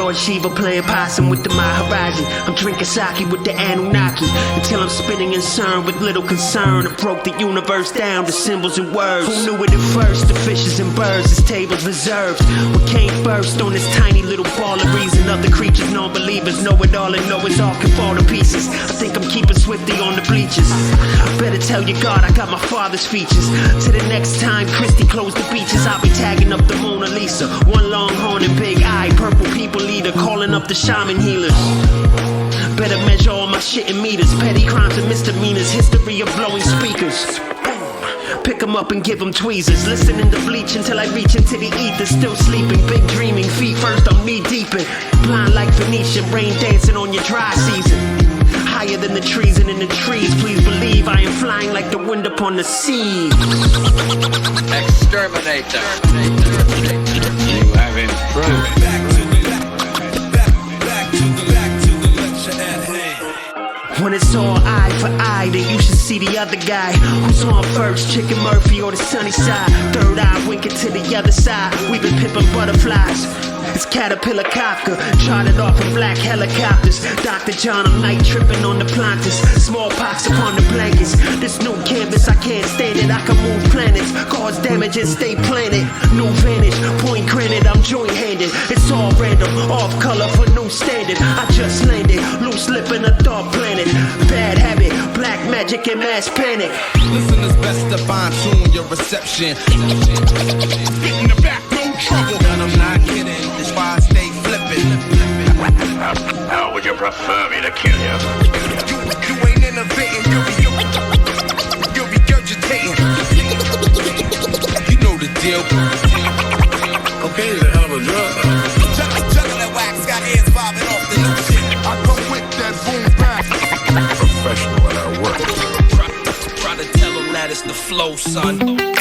Lord Shiva playing possum with the my horizon. I'm drinking sake with the Anunnaki until I'm spinning in CERN with little concern. I broke the universe down to symbols and words. Who knew it at first? The fishes and birds, this table's reserved. What came first on this tiny little ball of reason? Other creatures, non-believers, know it all and know it's all can fall to pieces. I think I'm keeping Swifty on the bleachers. Better tell your God I got my father's features. To the next time Christy closed the beaches, I'll be tagging up the Mona Lisa. One long horn and big eye, purple people leader, calling up the shaman healers. Better measure all my shit in meters. Petty crimes and misdemeanors, history of blowing speakers. Pick 'em up and give 'em tweezers. Listening to Bleach until I reach into the ether. Still sleeping, big dreaming, feet first, I'm knee deepin'. Blind like Venetian, rain dancing on your dry season. Higher than the trees and in the trees. Please believe I am flying like the wind upon the sea. Exterminator. You have improved. When it's all eye for eye, then you should see the other guy. Who's on first, Chicken Murphy or the sunny side? Third eye winking to the other side. We've been pimping butterflies. It's Caterpillar Kafka, charted off in black helicopters. Dr. John, I'm night tripping on the plantas. Smallpox upon the blankets. This new canvas, I can't stand it. I can move planets, cause damage and stay planted. New vantage, point granted, I'm joint-handed. It's all random, off color for new standard. I just landed, loose lip in a dark planet. Bad habit, black magic and mass panic. Listen, it's best to fine tune your reception. Get in the back, no trouble. And I'm not kidding, that's why I stay flipping. How would you prefer me to kill you? You ain't innovating, you'll be regurgitating. You know the deal. Cocaine is a hell of a drug. Juggle that wax, got hands bobbing off the new shit. I go with that boom back. Professional at our work. Try to tell them that it's the flow, son.